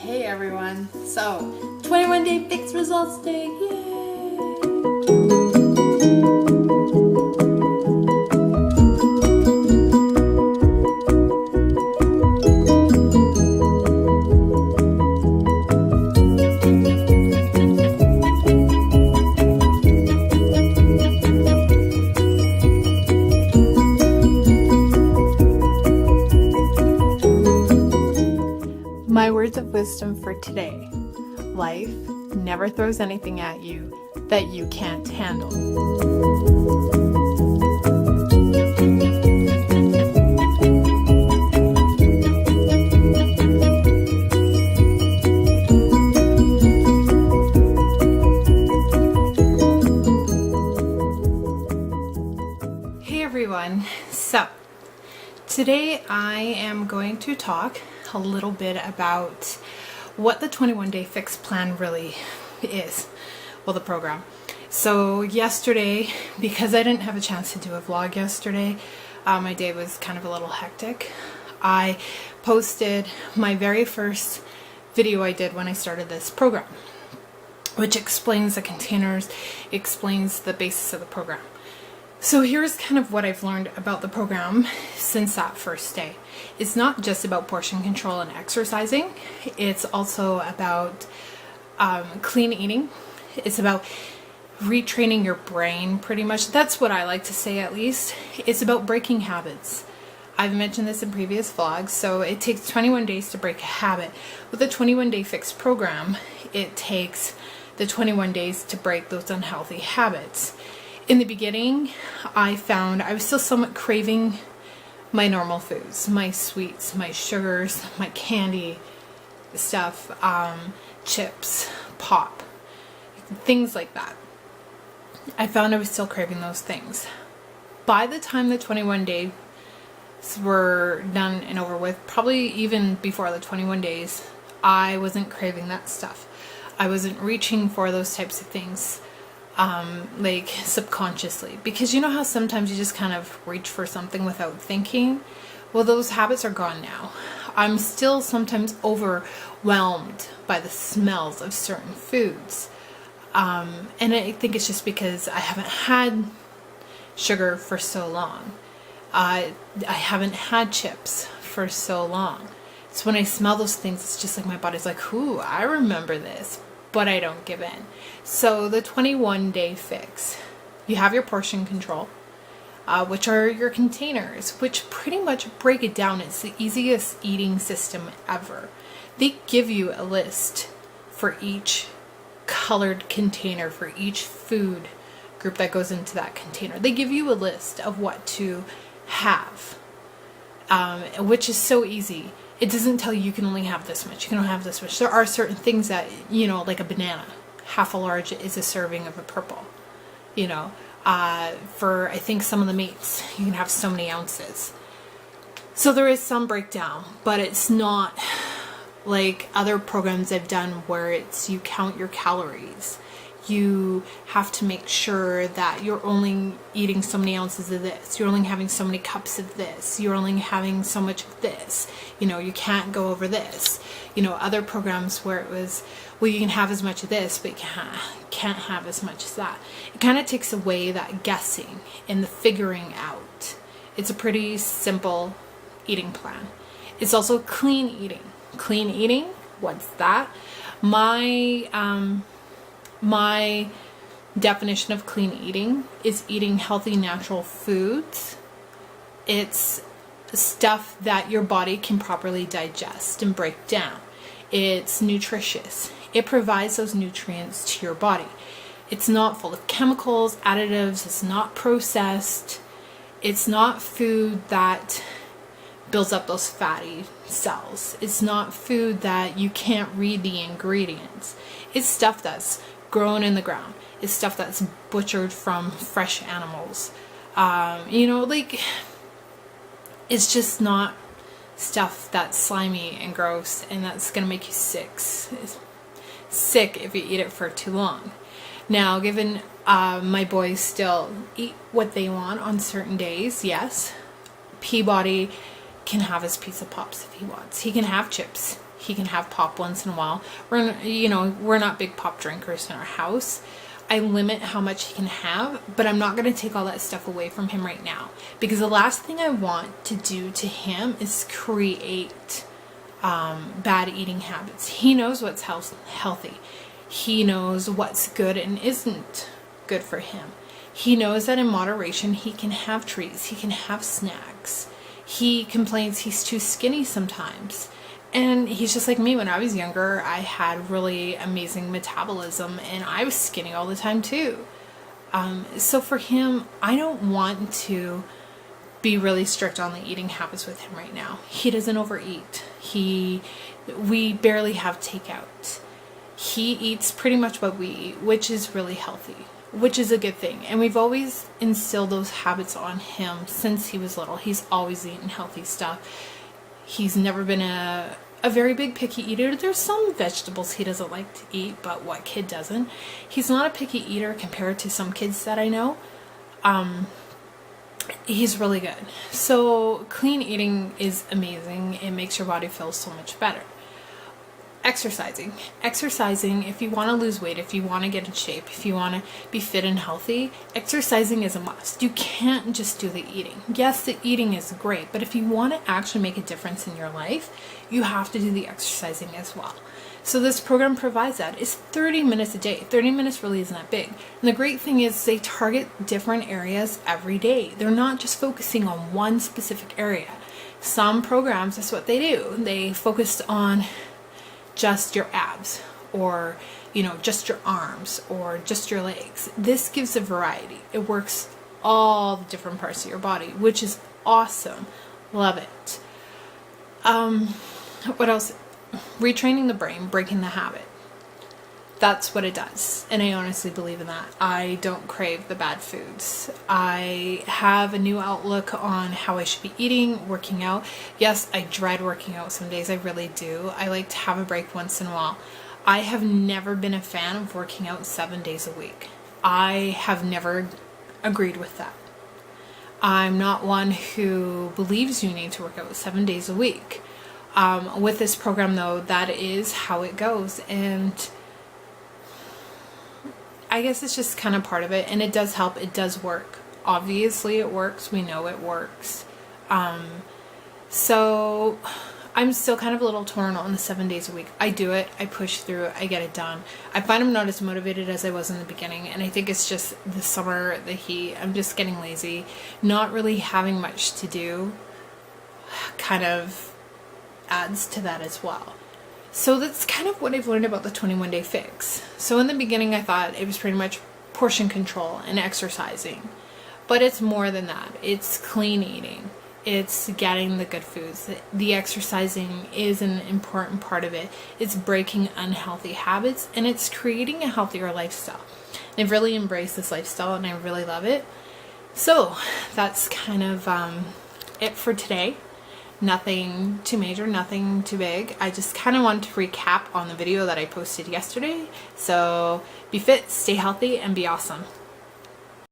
Hey everyone, so 21 Day Fix Results Day, yay! My words of wisdom for today: life never throws anything at you that you can't handle. Hey everyone, so today I am going to talk a little bit about what the 21 Day Fix Plan really is. Well, the program. So yesterday, because I didn't have a chance to do a vlog yesterday, my day was kind of a little hectic. I posted my very first video I did when I started this program, which explains the containers, explains the basis of the program. So here's kind of what I've learned about the program since that first day. It's not just about portion control and exercising. It's also about clean eating. It's about retraining your brain, pretty much. That's what I like to say, at least. It's about breaking habits. I've mentioned this in previous vlogs. So it takes 21 days to break a habit. With the 21 Day Fix program, it takes the 21 days to break those unhealthy habits. In the beginning, I found I was still somewhat craving my normal foods, my sweets, my sugars, my candy stuff, chips, pop, things like that. I found I was still craving those things. By the time the 21 days were done and over with, probably even before the 21 days, I wasn't craving that stuff. I wasn't reaching for those types of things. Like subconsciously, because you know how sometimes you just kind of reach for something without thinking. Well, those habits are gone now. I'm still sometimes overwhelmed by the smells of certain foods, and I think it's just because I haven't had sugar for so long. I haven't had chips for so long. So when I smell those things, it's just like my body's like, ooh, I remember this. But I don't give in. So the 21 Day Fix, you have your portion control, which are your containers, which pretty much break it down. It's the easiest eating system ever. They give you a list for each colored container, for each food group that goes into that container. They give you a list of what to have, which is so easy. It doesn't tell you can only have this much. You can only have this much. There are certain things that, you know, like a banana, half a large is a serving of a purple. You know, for I think some of the meats, you can have so many ounces. So there is some breakdown, but it's not like other programs I've done where it's you count your calories. You have to make sure that you're only eating so many ounces of this. You're only having so many cups of this. You're only having so much of this. You know, you can't go over this. You know, other programs where it was, well, you can have as much of this, but you can't have as much as that. It kind of takes away that guessing and the figuring out. It's a pretty simple eating plan. It's also clean eating. Clean eating, what's that? My definition of clean eating is eating healthy, natural foods. It's stuff that your body can properly digest and break down. It's nutritious. It provides those nutrients to your body. It's not full of chemicals, additives. It's not processed. It's not food that builds up those fatty cells. It's not food that you can't read the ingredients. It's stuff that's grown in the ground. It's stuff that's butchered from fresh animals. You know, like, it's just not stuff that's slimy and gross and that's gonna make you sick if you eat it for too long. Now, given my boys still eat what they want on certain days, yes, Peabody can have his pizza pops if he wants. He can have chips He can have pop once in a while. We're not big pop drinkers in our house. I limit how much he can have, but I'm not going to take all that stuff away from him right now, because the last thing I want to do to him is create bad eating habits. He knows what's healthy. He knows what's good and isn't good for him. He knows that in moderation he can have treats, he can have snacks. He complains he's too skinny sometimes. And he's just like me. When I was younger, I had really amazing metabolism and I was skinny all the time too. So for him, I don't want to be really strict on the eating habits with him right now. He doesn't overeat. We barely have takeout. He eats pretty much what we eat, which is really healthy, which is a good thing. And we've always instilled those habits on him since he was little. He's always eaten healthy stuff. He's never been a very big picky eater. There's some vegetables he doesn't like to eat, but what kid doesn't? He's not a picky eater compared to some kids that I know. He's really good. So clean eating is amazing. It makes your body feel so much better. Exercising, if you want to lose weight, if you want to get in shape, if you want to be fit and healthy, exercising is a must. You can't just do the eating. Yes, the eating is great, but if you want to actually make a difference in your life, you have to do the exercising as well. So this program provides that. It's 30 minutes a day. 30 minutes really isn't that big. And the great thing is they target different areas every day. They're not just focusing on one specific area. Some programs, that's what they do. They focus on just your abs, or just your arms, or just your legs. This gives a variety. It works all the different parts of your body, which is awesome. Love it. What else? Retraining the brain, breaking the habit. That's what it does, and I honestly believe in that. I don't crave the bad foods. I have a new outlook on how I should be eating, working out. Yes, I dread working out some days, I really do. I like to have a break once in a while. I have never been a fan of working out 7 days a week. I have never agreed with that. I'm not one who believes you need to work out 7 days a week. With this program though, that is how it goes, and I guess it's just kind of part of it, and it does help. It does work. Obviously it works. We know it works. So I'm still kind of a little torn on the 7 days a week. I do it. I push through it. I get it done. I find I'm not as motivated as I was in the beginning, and I think it's just the summer, the heat. I'm just getting lazy. Not really having much to do kind of adds to that as well. So that's kind of what I've learned about the 21 Day Fix. So in the beginning I thought it was pretty much portion control and exercising. But it's more than that. It's clean eating. It's getting the good foods. The exercising is an important part of it. It's breaking unhealthy habits, and it's creating a healthier lifestyle. I've really embraced this lifestyle and I really love it. So that's kind of it for today. Nothing too major, nothing too big. I just kind of wanted to recap on the video that I posted yesterday. So be fit, stay healthy, and be awesome.